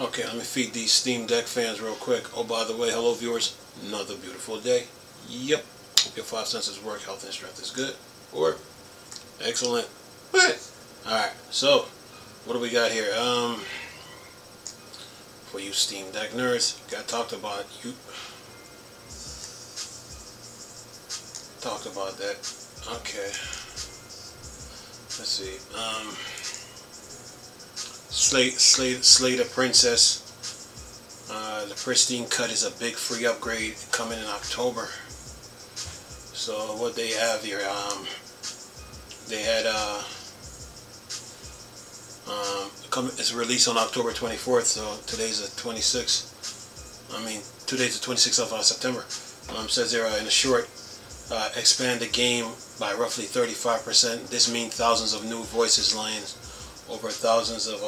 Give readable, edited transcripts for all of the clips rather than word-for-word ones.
Okay, let me feed these Steam Deck fans real quick. Oh, by the way, hello viewers. Another beautiful day. Yep. Hope your five senses work. Health and strength is good. Or excellent. Alright, so what do we got here? For you Steam Deck nerds, talked about that. Okay. Let's see. Slay the Princess. The Pristine Cut is a big free upgrade coming in October. So what they have here, they had it's released on October 24th. So today's the 26th. I mean, today's the 26th of September. Says there in a short, expand the game by roughly 35%. This means thousands of new voices lines, over thousands of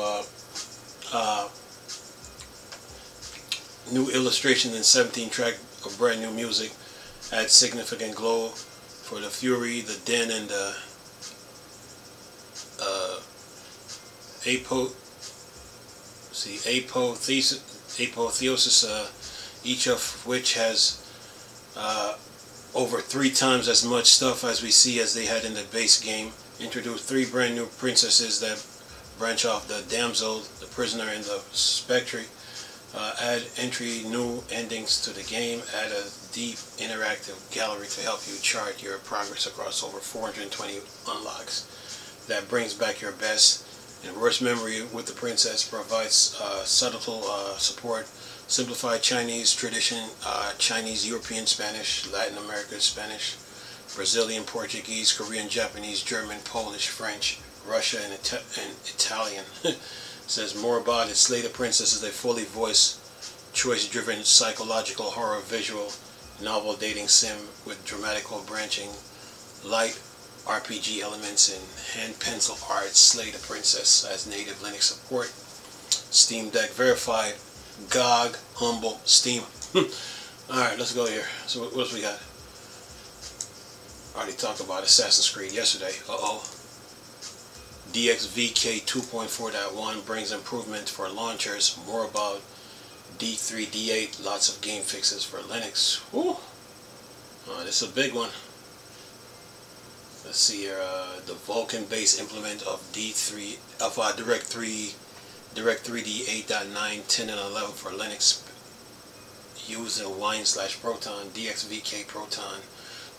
new illustrations and 17 track of brand new music. Add significant glow for the Fury, the Den, and the Apotheosis, each of which has over 3 times as much stuff as we see as they had in the base game. Introduce 3 brand new princesses that branch off the Damsel, the Prisoner, and the Spectre. Add new endings to the game. Add a deep interactive gallery to help you chart your progress across over 420 unlocks. That brings back your best and worst memory with the princess. Provides subtle support, simplified Chinese tradition, Chinese, European Spanish, Latin American Spanish, Brazilian Portuguese, Korean, Japanese, German, Polish, French, Russia, and Italian. Says more about it. Slay the Princess is a fully voice, choice-driven psychological horror visual novel dating sim with dramatical branching, light RPG elements, and hand pencil art. Slay the Princess has native Linux support. Steam Deck verified. GOG, Humble, Steam. Alright, let's go here. So what else we got? Already talked about Assassin's Creed yesterday. DXVK 2.4.1 brings improvements for launchers. More about D3, D8. Lots of game fixes for Linux. Woo! This is a big one. Let's see here. The Vulkan-based implement of D3 of Direct3D 8.9, 10, and 11 for Linux. Using Wine/Proton. DXVK Proton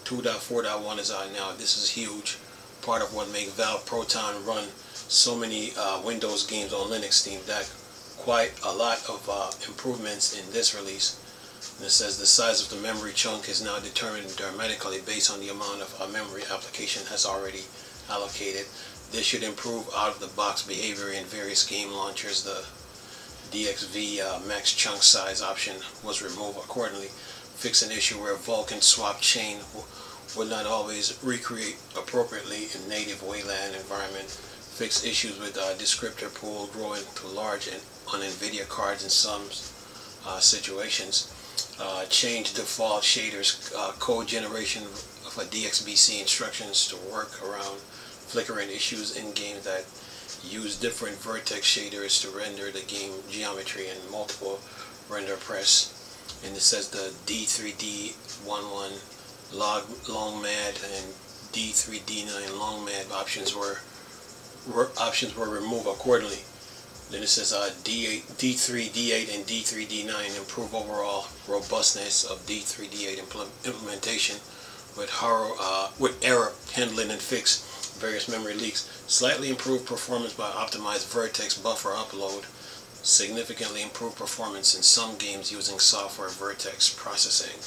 2.4.1 is out now. This is huge. Part of what makes Valve Proton run so many Windows games on Linux Steam Deck. Quite a lot of improvements in this release. And it says the size of the memory chunk is now determined dramatically based on the amount of memory application has already allocated. This should improve out-of-the-box behavior in various game launchers. The DXV max chunk size option was removed accordingly. Fix an issue where Vulkan swap chain would not always recreate appropriately in native Wayland environment. Fix issues with descriptor pool growing too large on NVIDIA cards in some situations. Change default shaders code generation of a DXBC instructions to work around flickering issues in games that use different vertex shaders to render the game geometry and multiple render press. And it says the D3D11 LongMad and D3D9 LongMad options were removed accordingly. Then it says D3D8 and D3D9 improve overall robustness of D3D8 implementation with error handling and fix various memory leaks. Slightly improved performance by optimized vertex buffer upload. Significantly improved performance in some games using software vertex processing.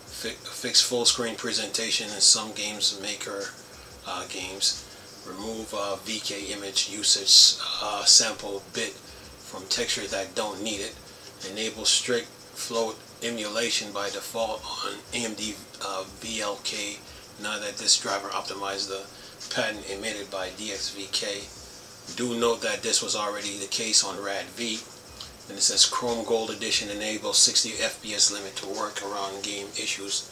Fix full screen presentation in some games maker games. Remove VK image usage sample bit from textures that don't need it. Enable strict float emulation by default on AMD VLK now that this driver optimized the pattern emitted by DXVK. Do note that this was already the case on RAD-V. And it says Chrome Gold Edition enables 60 FPS limit to work around game issues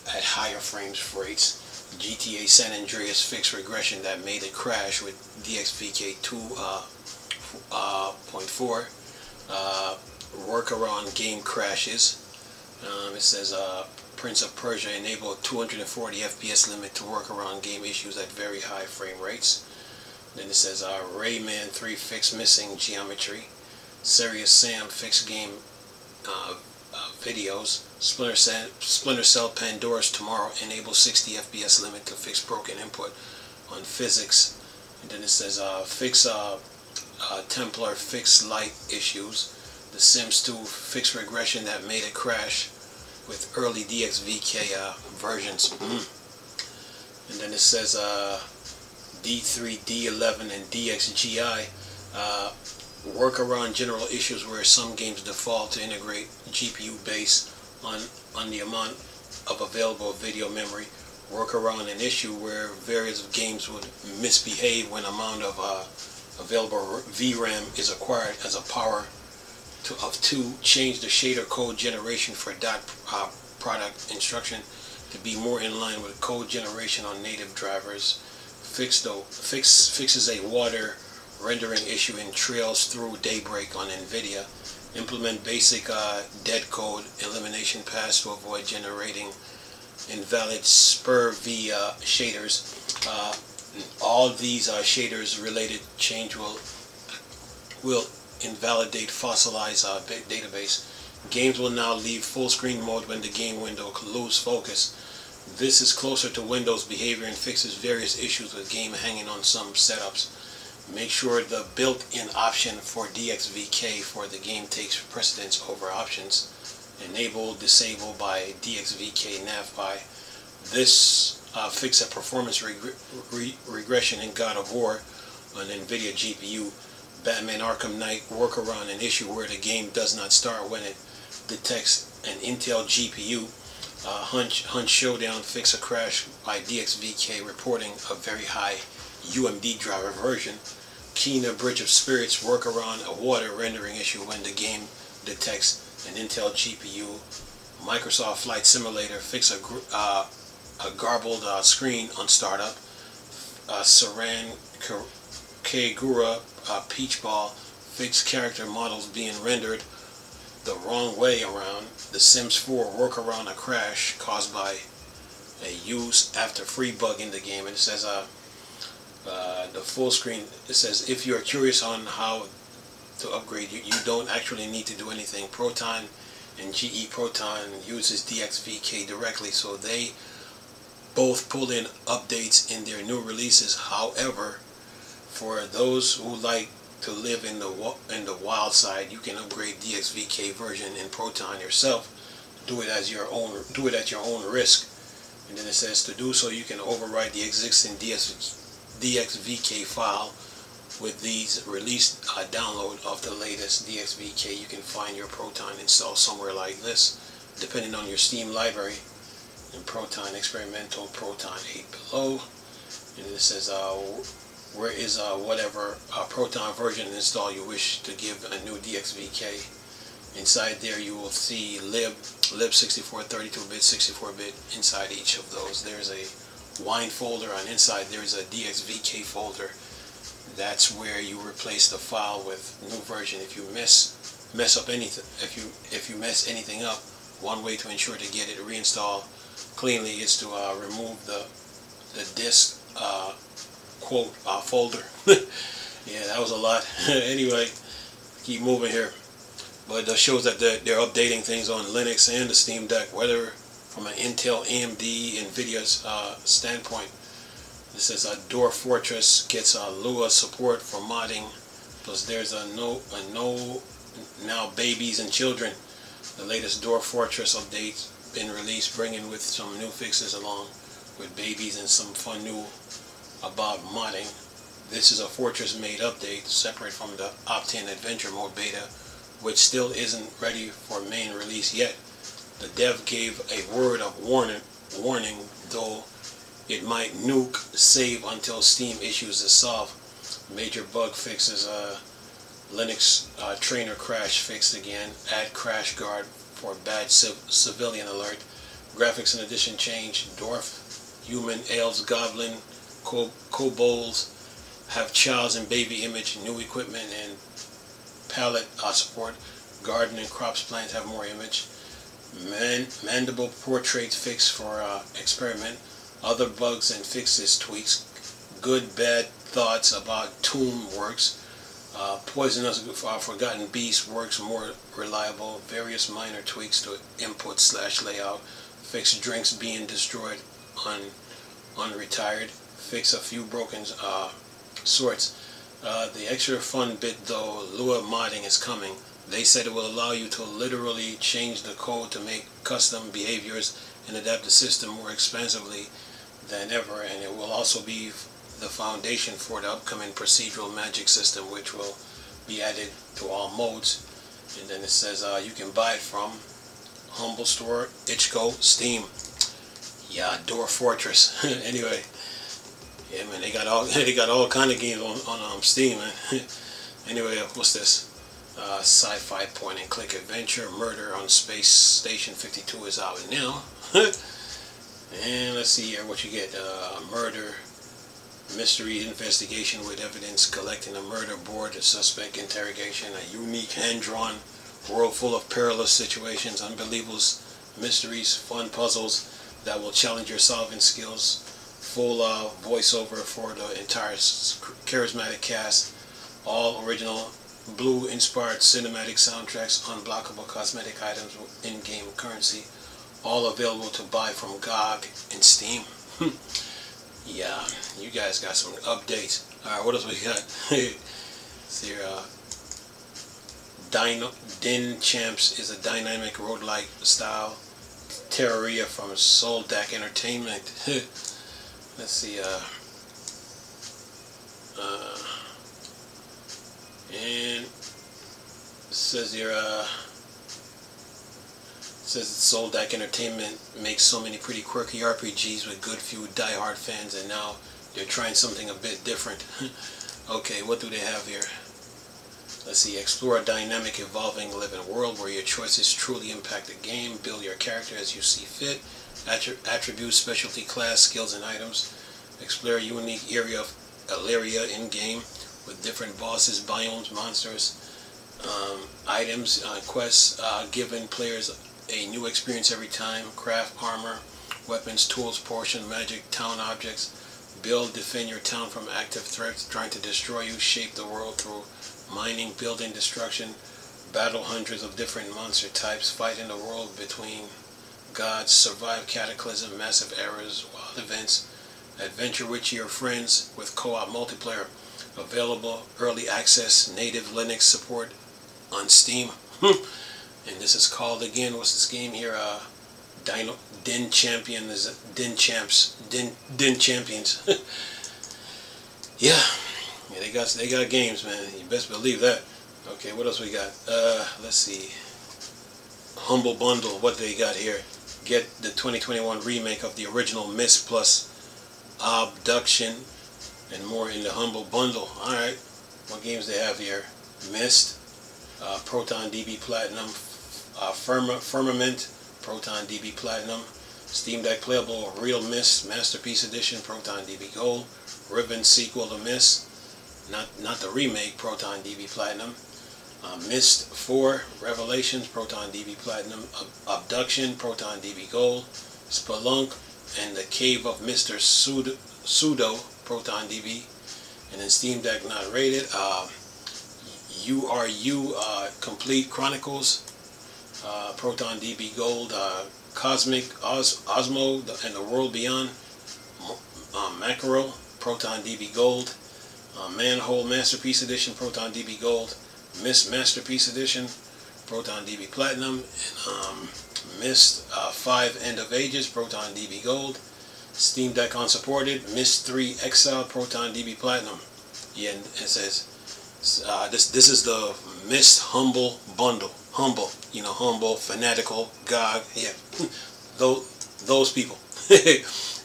at higher frames rates. GTA San Andreas fixed regression that made it crash with DXVK 2.4. workaround game crashes. It says Prince of Persia enabled 240 FPS limit to work around game issues at very high frame rates. Then it says Rayman 3 fix missing geometry. Serious Sam fix game videos. Splinter Cell Pandora's Tomorrow enables 60 FPS limit to fix broken input on physics. And then it says fix Templar fix light issues. The Sims 2 fix regression that made it crash with early DXVK versions. And then it says D3, D11, and DXGI work around general issues where some games default to integrate GPU based on the amount of available video memory. Work around an issue where various games would misbehave when amount of available VRAM is acquired as a power of 2. Change the shader code generation for dot product instruction to be more in line with code generation on native drivers. Fixes a water rendering issue in Trails Through Daybreak on NVIDIA. Implement basic dead code elimination paths to avoid generating invalid SPIR-V shaders. All these shaders related change will invalidate fossilized database. Games will now leave full screen mode when the game window lose focus. This is closer to Windows behavior and fixes various issues with game hanging on some setups. Make sure the built-in option for DXVK for the game takes precedence over options. Enable, disable by DXVK navby. This fix a performance regression in God of War on NVIDIA GPU. Batman Arkham Knight workaround an issue where the game does not start when it detects an Intel GPU. Hunt Showdown fix a crash by DXVK reporting a very high UMD driver version. Kena Bridge of Spirits workaround a water rendering issue when the game detects an Intel GPU. Microsoft Flight Simulator fix a garbled screen on startup. Saran Kagura Peach Ball fix character models being rendered the wrong way around. The Sims 4 workaround a crash caused by a use after free bug in the game. And it says the full screen, it says if you are curious on how to upgrade, you don't actually need to do anything. Proton and GE Proton uses DXVK directly, so they both pull in updates in their new releases. However, for those who like to live in the wild side, you can upgrade DXVK version in Proton yourself. Do it at your own risk. And then it says to do so, you can overwrite the existing DXVK file with these released download of the latest DXVK. You can find your Proton installed somewhere like this, depending on your Steam library. In Proton Experimental, Proton 8 below. And it says where is whatever Proton version install you wish to give a new DXVK. Inside there you will see lib 64, 32-bit, 64-bit inside each of those. There's a wine folder, and inside there's a DXVK folder. That's where you replace the file with new version. If you mess up anything, if you mess anything up, one way to ensure to get it reinstalled cleanly is to remove the disk quote folder. Yeah, that was a lot. Anyway, keep moving here. But it shows that they're updating things on Linux and the Steam Deck, whether from an Intel, AMD, NVIDIA's standpoint. This says Dwarf Fortress gets Lua support for modding. Plus there's a no now babies and children. The latest Dwarf Fortress update's been released, bringing with some new fixes along with babies and some fun new about modding. This is a Fortress made update separate from the Opt-in Adventure Mode beta, which still isn't ready for main release yet. The dev gave a word of warning, though it might nuke save until Steam issues a solve. Major bug fixes, Linux trainer crash fixed again. Add crash guard for bad civilian alert. Graphics and addition change. Dwarf, human, elves, goblin, kobolds have child's and baby image, new equipment, and palette support. Garden and crops plants have more image. Mandible portrait fix for experiment. Other bugs and fixes tweaks. Good bad thoughts about tomb works. Poisonous forgotten beast works more reliable. Various minor tweaks to input / layout. Fix drinks being destroyed unretired. Fix a few broken sorts. The extra fun bit though, Lua modding is coming. They said it will allow you to literally change the code to make custom behaviors and adapt the system more expansively than ever, and it will also be the foundation for the upcoming procedural magic system, which will be added to all modes. And then it says you can buy it from Humble Store, Itch.io, Steam. Yeah, Dwarf Fortress. Anyway, yeah, man, they got all kind of games on Steam, man. Anyway, what's this? Sci-fi point and click adventure. Murder on Space Station 52 is out now. And let's see here what you get. Murder mystery investigation with evidence collecting, a murder board, a suspect interrogation, a unique hand-drawn world full of perilous situations, unbelievable mysteries, fun puzzles that will challenge your solving skills. Full voiceover for the entire charismatic cast. All original Blue-inspired cinematic soundtracks, unblockable cosmetic items, in-game currency, all available to buy from GOG and Steam. Yeah, you guys got some updates. Alright, what else we got? See here, Din Champs is a dynamic roguelike style Terraria from Soldak Entertainment. Let's see, and it says here, Soldak Entertainment makes so many pretty quirky RPGs with good few die-hard fans, and now they're trying something a bit different. Okay, what do they have here? Let's see, explore a dynamic, evolving, living world where your choices truly impact the game. Build your character as you see fit. Attributes, specialty class, skills, and items. Explore a unique area of Aleria in-game with different bosses, biomes, monsters, items, quests, giving players a new experience every time. Craft armor, weapons, tools, portion, magic, town objects. Build, defend your town from active threats trying to destroy you. Shape the world through mining, building, destruction. Battle hundreds of different monster types. Fight in the world between gods. Survive cataclysm, massive errors, wild events. Adventure with your friends with co-op multiplayer. Available early access, native Linux support on Steam. And this is called, again, what's this game here? Din Champions. Yeah, they got games, man. You best believe that. Okay, what else we got? Let's see. Humble Bundle. What they got here? Get the 2021 remake of the original Myst plus Abduction and more in the Humble Bundle. Alright, what games they have here? Myst, Proton DB Platinum, Firmament, Proton DB Platinum, Steam Deck Playable Real Myst Masterpiece Edition, Proton DB Gold, Riven sequel to Myst, not the remake, Proton DB Platinum, Myst 4 Revelations, Proton DB Platinum, Abduction, Proton DB Gold, Spelunk, and the Cave of Mr. Pseudo, Proton DB, and then Steam Deck not rated. URU Complete Chronicles, Proton DB Gold, Cosmic Osmo and the World Beyond, Mackerel, Proton DB Gold, Manhole Masterpiece Edition, Proton DB Gold, Myst Masterpiece Edition, Proton DB Platinum, and Myst 5 End of Ages, Proton DB Gold. Steam Deck unsupported, Myst 3 Exile, Proton DB Platinum. Yeah, and it says this is the Myst Humble Bundle. Humble, you know, humble, fanatical, GOG, yeah, those people.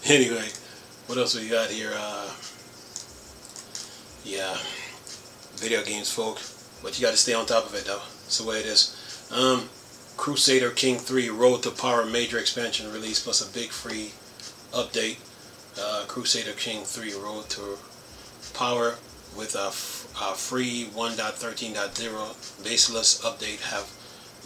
Anyway, what else we got here? Yeah, video games, folks, but you got to stay on top of it, though. That's the way it is. Crusader King 3 Road to Power major expansion release plus a big free update. Crusader King 3 Road to Power with a free 1.13.0 baseless update have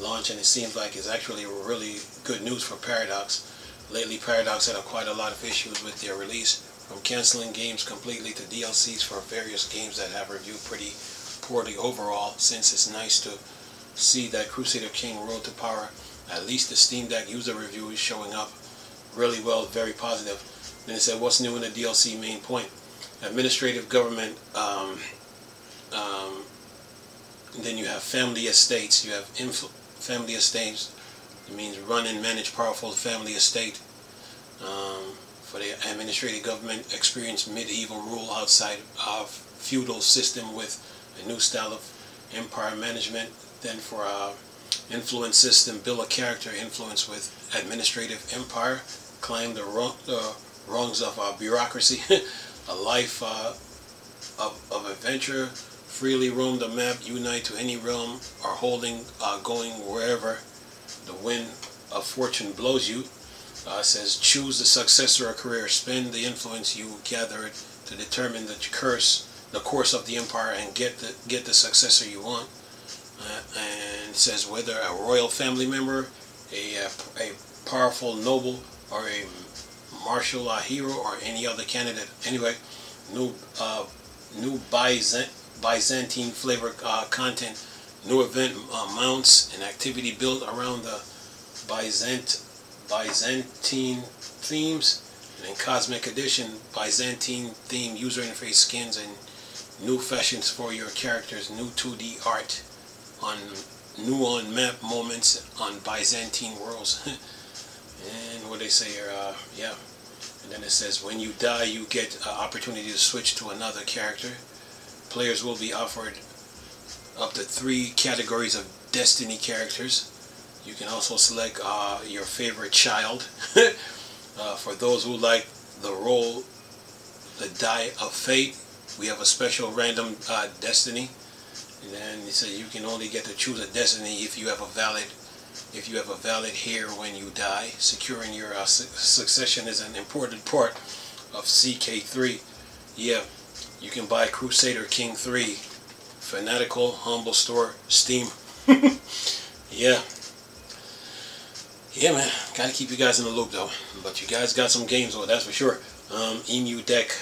launched, and it seems like it's actually really good news for Paradox. Lately, Paradox had quite a lot of issues with their release, from canceling games completely to DLCs for various games that have reviewed pretty poorly overall. Since it's nice to see that Crusader King Road to Power, at least the Steam Deck user review, is showing up really well, very positive. Then it said, what's new in the DLC main point? Administrative government, then you have family estates. You have family estates. It means run and manage powerful family estate. For the administrative government, experience medieval rule outside of feudal system with a new style of empire management. Then for influence system, build a character influence with administrative empire, climb the rungs of bureaucracy, a life of adventure, freely roam the map, unite to any realm or holding, going wherever the wind of fortune blows you. Says choose the successor or career, spend the influence you gathered to determine the course of the empire and get the successor you want. And it says whether a royal family member, a powerful noble, or a martial hero, or any other candidate. Anyway, new Byzantine flavor content, new event mounts and activity built around the Byzantine themes, and in Cosmic Edition, Byzantine theme user interface skins and new fashions for your characters, new 2D art, new on map moments on Byzantine worlds. And what they say here, yeah. And then it says when you die, you get an opportunity to switch to another character. Players will be offered up to 3 categories of Destiny characters. You can also select your favorite child. For those who like the role, the Die of Fate, we have a special random Destiny. And then it says you can only get to choose a Destiny if you have a valid hair when you die. Securing your succession is an important part of CK3. Yeah, you can buy Crusader King 3, Fanatical, Humble Store, Steam. Yeah. Yeah, man. Gotta keep you guys in the loop, though. But you guys got some games, though, that's for sure. Emu Deck.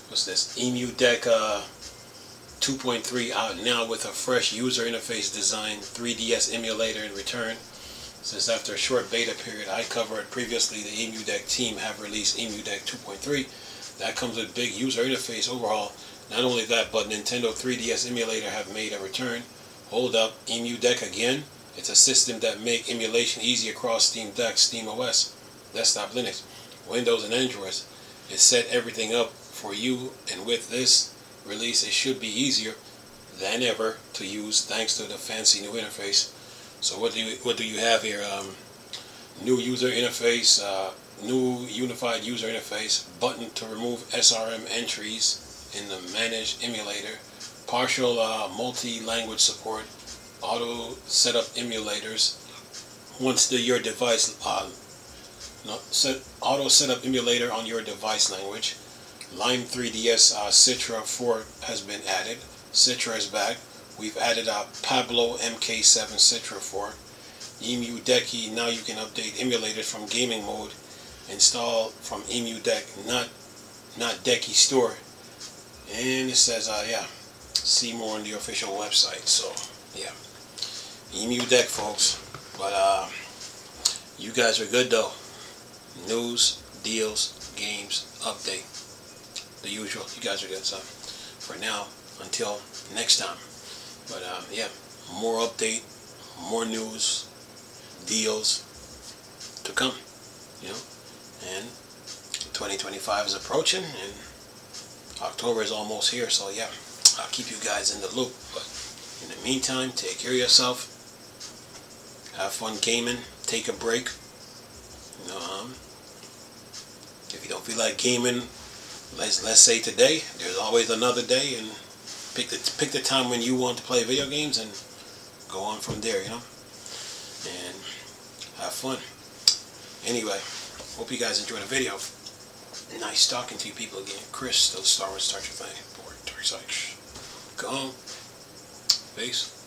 What's this? Emu Deck 2.3 out now with a fresh user interface design, 3DS emulator in return. Since after a short beta period I covered previously, the Emu Deck team have released Emu Deck 2.3. That comes with big user interface overhaul. Not only that, but Nintendo 3DS emulator have made a return. Hold up, Emu Deck again? It's a system that make emulation easy across Steam Deck, Steam OS, desktop Linux, Windows and Android. It set everything up for you, and with this release it should be easier than ever to use thanks to the fancy new interface. So what do you have here? New user interface, new unified user interface, button to remove SRM entries in the managed emulator, partial multi-language support, auto setup emulators. Once your device auto setup emulator on your device language. Lime 3DS Citra 4 has been added. Citra is back. We've added Pablo MK7 Citra 4. Emu Decky, now you can update emulators from gaming mode. Install from Emu Deck, not Decky Store. And it says, yeah, see more on the official website. So, yeah, Emu Deck, folks. But you guys are good though. News, deals, games, update. The usual. You guys are good. So, for now, until next time. But yeah, more update, more news, deals to come, you know. And 2025 is approaching, and October is almost here. So yeah, I'll keep you guys in the loop. But in the meantime, take care of yourself. Have fun gaming. Take a break. You know, if you don't feel like gaming, let's say today, there's always another day, and pick the time when you want to play video games and go on from there, you know, and have fun. Anyway, hope you guys enjoyed the video. Nice talking to you people again. Chris, the Star Wars Star Trek thing. Board, Dark Side. Gone. Peace.